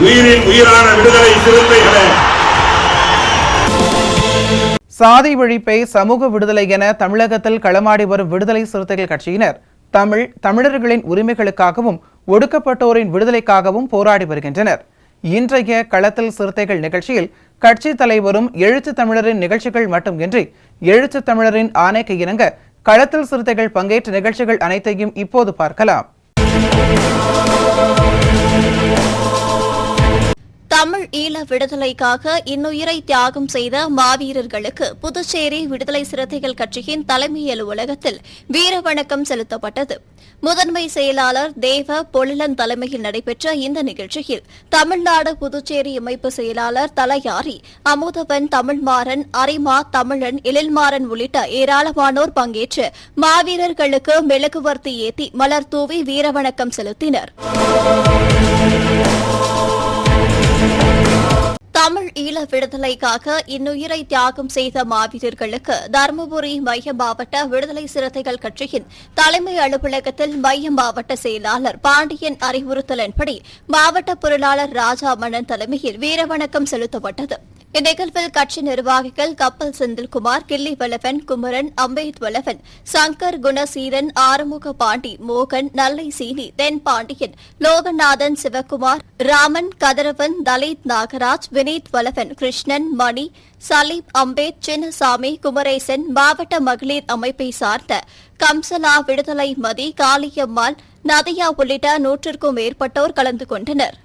உயிரின் உயிரான விடுதலை சிறுத்தைகளே, சாதி ஒழிப்பை சமூக விடுதலை என தமிழகத்தில் களமாடி வரும் விடுதலை சிறுத்தைகள் கட்சியினர் தமிழர்களின் உரிமைகளுக்காகவும் ஒடுக்கப்பட்டோரின் விடுதலைக்காகவும் போராடி வருகின்றனர். இன்றைய களத்தில் சிறுத்தைகள் நிகழ்ச்சியில் கட்சி தலைவரும் எழுத்து தமிழரின் நிகழ்ச்சிகள் மட்டுமின்றி எழுத்து தமிழரின் ஆணைக்கு இணங்க களத்தில் சிறுத்தைகள் பங்கேற்ற நிகழ்ச்சிகள் அனைத்தையும் இப்போது பார்க்கலாம். தமிழ் ஈழ விடுதலைக்காக இன்னுயிரை தியாகம் செய்த மாவீரர்களுக்கு புதுச்சேரி விடுதலை சிறுத்தைகள் கட்சியின் தலைமை அலுவலகத்தில் வீர வணக்கம் செலுத்தப்பட்டது. முதன்மை செயலாளர் தேவ பொழிலன் தலைமையில் நடைபெற்ற இந்த நிகழ்ச்சியில் தமிழ்நாடு புதுச்சேரி அமைப்பு செயலாளர் தலையாரி, அமுதவன், தமிழ்மாறன், அரிமா, தமிழன், எழில்மாறன் உள்ளிட்ட ஏராளமானோர் பங்கேற்று மாவீரர்களுக்கு மெழுகுவர்த்தி ஏற்றி மலர் தூவி வீரவணக்கம் செலுத்தினர். தமிழ் ஈழ விடுதலைக்காக இன்னுயிரை தியாகம் செய்த மாவீரர்களுக்கு தருமபுரி மைய மாவட்ட விடுதலை சிறுத்தைகள் கட்சியின் தலைமை அலுவலகத்தில் மைய மாவட்ட செயலாளர் பாண்டியன் அறிவுறுத்தலின்படி மாவட்ட பொருளாளர் ராஜா மன்னன் தலைமையில் வீரவணக்கம் செலுத்தப்பட்டது. இந்நிகழ்வில் கட்சி நிர்வாகிகள் கப்பல் செந்தில்குமார், கிள்ளி வல்லவன், குமரன், அம்பேத் வல்லவன், சங்கர், குணசீலன், ஆறுமுக பாண்டி, மோகன், நல்லை சீனி, தென் பாண்டியன், லோகநாதன், சிவக்குமார், ராமன், கதிரவன், தலித் நாகராஜ், வினீத் வல்லவன், கிருஷ்ணன், மணி, சலீப், அம்பேத், சின்னசாமி, குமரேசன், மாவட்ட மகளிர் அமைப்பை சார்ந்த கம்சலா, விடுதலை மதி, காளியம்மாள், நதியா உள்ளிட்ட 100க்கும் மேற்பட்டோர் கலந்து கொண்டனர்.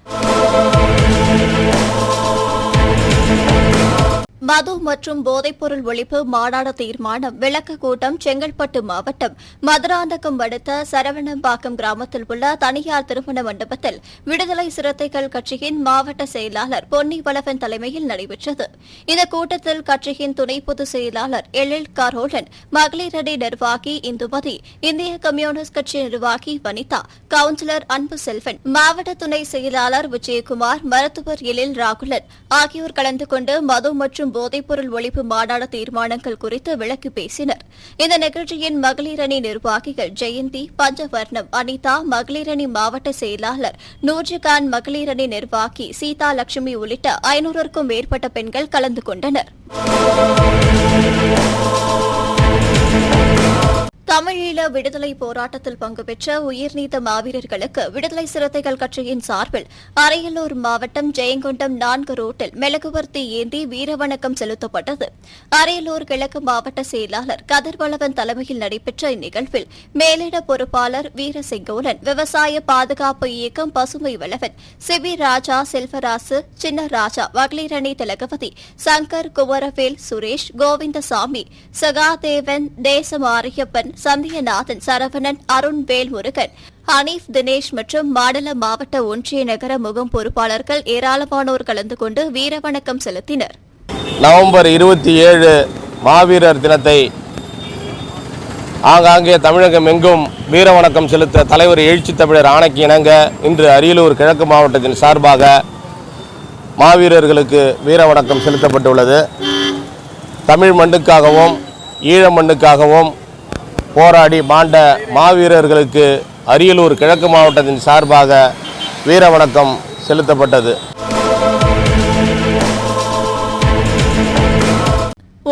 மது மற்றும் போதைப்பொருள் ஒழிப்பு மாநாடு தீர்மானம் விளக்க கூட்டம் செங்கல்பட்டு மாவட்டம் மதுராந்தகம் அடுத்த சரவணம்பாக்கம் கிராமத்தில் உள்ள தனியார் திருமண மண்டபத்தில் விடுதலை சிறுத்தைகள் கட்சியின் மாவட்ட செயலாளர் பொன்னி வளவன் தலைமையில் நடைபெற்றது. இந்த கூட்டத்தில் கட்சியின் துணை பொதுச் செயலாளர் எழில் கரோலன், மகளிர் அணி நிர்வாகி இந்துமதி, இந்திய கம்யூனிஸ்ட் கட்சி நிர்வாகி வனிதா, கவுன்சிலர் அன்பு செல்வன், மாவட்ட துணை செயலாளர் விஜயகுமார், மருத்துவர் எழில் ராகுலன் ஆகியோர் கலந்து கொண்டு மது மற்றும் போதைப்பொருள் ஒழிப்பு மாநாடு தீர்மானங்கள் குறித்து விளக்கி பேசினர். இந்த நிகழ்ச்சியின் மகளிர் அணி நிர்வாகிகள் ஜெயந்தி, பஞ்சவர்ணம், அனிதா, மகளிர் அணி மாவட்ட செயலாளர் நூர்ஜகான், மகளிர் அணி நிர்வாகி சீதா லட்சுமி உள்ளிட்ட 500க்கும் மேற்பட்ட பெண்கள் கலந்து கொண்டனர். தமிழீழ விடுதலை போராட்டத்தில் பங்கு பெற்ற உயிர்நீத்த மாவீரர்களுக்கு விடுதலை சிறுத்தைகள் கட்சியின் சார்பில் அரியலூர் மாவட்டம் ஜெயங்கொண்டம் 4 ரோட்டில் மெழுகுவர்த்தி ஏந்தி வீரவணக்கம் செலுத்தப்பட்டது. அரியலூர் கிழக்கு மாவட்ட செயலாளர் கதிர்வளவன் தலைமையில் நடைபெற்ற இந்நிகழ்வில் மேலிட பொறுப்பாளர் வீரசெங்கோலன், விவசாய பாதுகாப்பு இயக்கம் பசுமை வளவன், சிபி ராஜா, செல்வராசு, சின்னராஜா, மகளிர் அணி திலகவதி, சங்கர், குமரவேல், சுரேஷ், கோவிந்தசாமி, சகாதேவன், தேசமாரியப்பன், சந்தியநாதன், சரவணன், அருண், வேல்முருகன், ஹனீப், தினேஷ் மற்றும் மாடல மாவட்ட ஒன்றிய நகர முகாம் பொறுப்பாளர்கள் ஏராளமானோர் கலந்து கொண்டு வீரவணக்கம் செலுத்தினர். நவம்பர் 27 மாவீரர் தினத்தை ஆங்காங்கே தமிழகம் எங்கும் வீரவணக்கம் செலுத்த தலைவர் எழுச்சி தமிழர் ஆணைக்கு இணங்க இன்று அரியலூர் கிழக்கு மாவட்டத்தின் சார்பாக மாவீரர்களுக்கு வீரவணக்கம் செலுத்தப்பட்டுள்ளது. தமிழ் மண்ணுக்காகவும் ஈழ மண்ணுக்காகவும் போராடி மாண்ட மாவீரர்களுக்கு அரியலூர் கிழக்கு மாவட்டத்தின் சார்பாக வீரவணக்கம் செலுத்தப்பட்டது.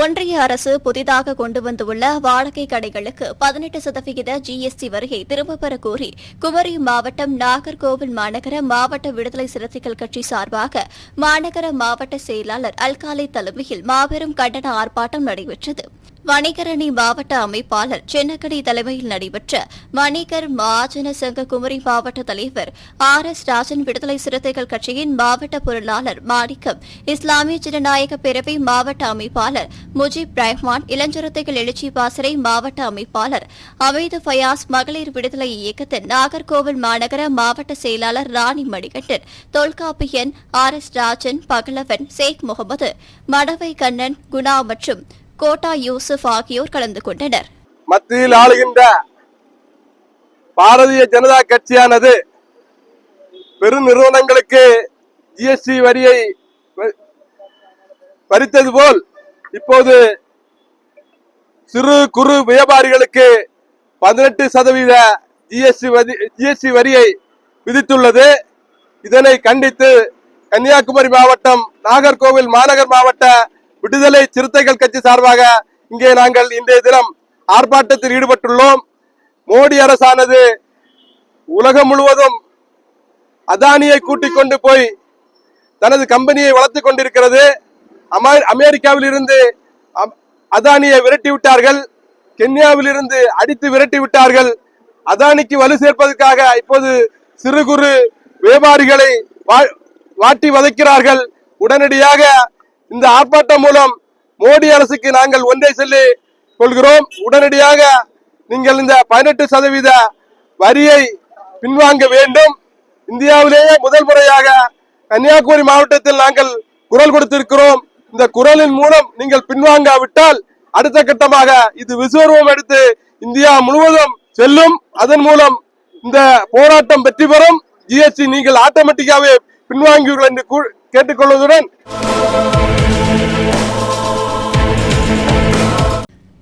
ஒன்றிய அரசு புதிதாக கொண்டு வந்துள்ள வாடகை கடைகளுக்கு 18% GST வரியை திரும்பப் பெற கோரி குமரி மாவட்டம் நாகர்கோவில் மாநகர மாவட்ட விடுதலை சிறுத்தைகள் கட்சி சார்பாக மாநகர மாவட்ட செயலாளர் அல்காலை தலைமையில் மாபெரும் கண்டன ஆர்ப்பாட்டம் நடைபெற்றது. வணிகரணி மாவட்ட அமைப்பாளர் சின்னக்கடி தலைமையில் நடைபெற்ற வணிகர் மகாஜன சங்க குமரி மாவட்ட தலைவர் RS ராஜன், விடுதலை சிறுத்தைகள் கட்சியின் மாவட்ட பொருளாளர் மாணிக்கம், இஸ்லாமிய ஜனநாயக பேரவை மாவட்ட அமைப்பாளர் முஜிப் ரஹ்மான், இளஞ்சிறுத்தைகள் எழுச்சி பாசறை மாவட்ட அமைப்பாளர் அமீது ஃபயாஸ், மகளிர் விடுதலை இயக்கத்தின் நாகர்கோவில் மாநகர மாவட்ட செயலாளர் ராணி மணிகண்டன், தொல்காப்பியன் RS ராஜன், பகலவன், ஷேக் முகமது, மடவை கண்ணன், குணா மற்றும் கோட்டா யூசுப் ஆகியோர் கலந்து கொண்டனர். மத்தியில் ஆளுகின்ற பாரதிய ஜனதா கட்சியானது பெருநிறுவனங்களுக்கு GST வரியை பறித்தது போல் இப்போது சிறு குறு வியாபாரிகளுக்கு 18% GST வரியை விதித்துள்ளது. இதனை கண்டித்து கன்னியாகுமரி மாவட்டம், நாகர்கோவில் மாநகர் மாவட்ட விடுதலை சிறுத்தைகள் கட்சி சார்பாக இங்கே நாங்கள் இன்றைய தினம் ஆர்ப்பாட்டத்தில் ஈடுபட்டுள்ளோம். மோடி அரசானது உலகம் முழுவதும் அதானியை கூட்டிக் கொண்டு போய் தனது கம்பெனியை வளர்த்துக் கொண்டிருக்கிறது. அமெரிக்காவில் இருந்து அதானியை விரட்டிவிட்டார்கள், கென்யாவில் இருந்து அடித்து விரட்டிவிட்டார்கள். அதானிக்கு வலு சேர்ப்பதற்காக இப்போது சிறு குறு வியாபாரிகளை வாட்டி வதைக்கிறார்கள். உடனடியாக இந்த ஆர்ப்பாட்டம் மூலம் மோடி அரசுக்கு நாங்கள் ஒன்றை சொல்லி கொள்கிறோம். உடனடியாக நீங்கள் இந்த 18% வரியை பின்வாங்க வேண்டும். இந்தியாவிலேயே முதல் முறையாக கன்னியாகுமரி மாவட்டத்தில் நாங்கள் குரல் கொடுத்திருக்கிறோம். இந்த குரலின் மூலம் நீங்கள் பின்வாங்காவிட்டால் அடுத்த கட்டமாக இது விஸ்வரூபம் எடுத்து இந்தியா முழுவதும் செல்லும். அதன் மூலம் இந்த போராட்டம் வெற்றி பெறும். GST நீங்கள் ஆட்டோமேட்டிக்காவே பின்வாங்குவீர்கள் என்று கேட்டுக்கொள்வதுடன்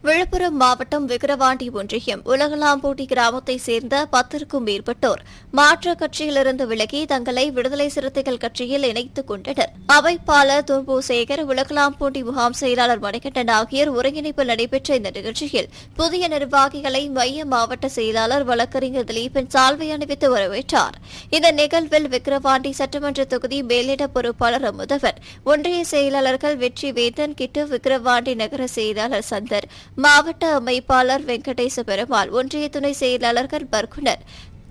விழுப்புரம் மாவட்டம் விக்கிரவாண்டி ஒன்றியம் உலகலாம்பூட்டி கிராமத்தை சேர்ந்த 10க்கும் மேற்பட்டோர் மாற்றுக் கட்சியிலிருந்து விலகி தங்களை விடுதலை சிறுத்தைகள் கட்சியில் இணைத்துக் கொண்டனர். அமைப்பாளர் துர்பு சேகர், உலகலாம்பூட்டி முகாம் செயலாளர் மணிகண்டன் ஆகியோர் ஒருங்கிணைப்பில் நடைபெற்ற இந்த நிகழ்ச்சியில் புதிய நிர்வாகிகளை மைய மாவட்ட செயலாளர் வழக்கறிஞர் திலீபன் சால்வை அணிவித்து வரவேற்றார். இந்த நிகழ்வில் விக்கிரவாண்டி சட்டமன்ற தொகுதி மேலிட பொறுப்பாளர் அமுதவன், ஒன்றிய செயலாளர்கள் வெற்றி வேந்தன், கிட்டு, விக்கிரவாண்டி நகர செயலாளர் சந்தர், மாவட்ட அமைப்பாளர் வெங்கடேச பெருமாள், ஒன்றிய துணை செயலாளர்கள் பர்குனர்,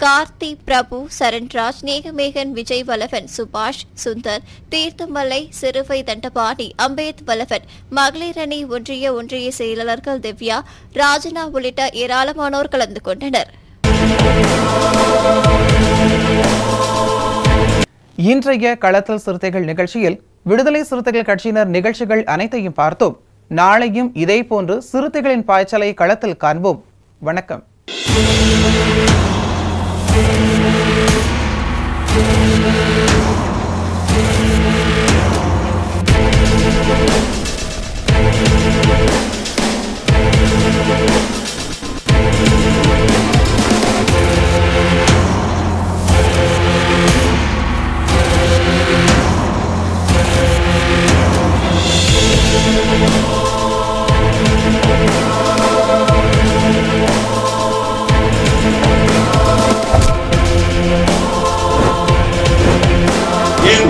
கார்த்தி, பிரபு, சரண்ராஜ், நேகமேகன், விஜய் வல்லவன், சுபாஷ், சுந்தர், தீர்த்தமலை, சிறுவை தண்டபாணி, அம்பேத் வல்லவன், மகளிர் அணி ஒன்றிய செயலாளர்கள் திவ்யா, ராஜனா உள்ளிட்ட ஏராளமானோர் கலந்து கொண்டனர். இன்றைய களத்தல் சிறுத்தைகள் நிகழ்ச்சியில் விடுதலை சிறுத்தைகள் கட்சியினர் நிகழ்ச்சிகள் அனைத்தையும் பார்த்தோம். நாளையும் இதேபோன்று சிறுத்தைகளின் பாய்ச்சலை களத்தில் காண்போம். வணக்கம்.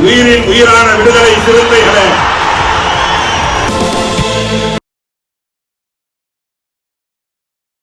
உயிரின் உயிரான விடுதலை சிறுத்தைகளே,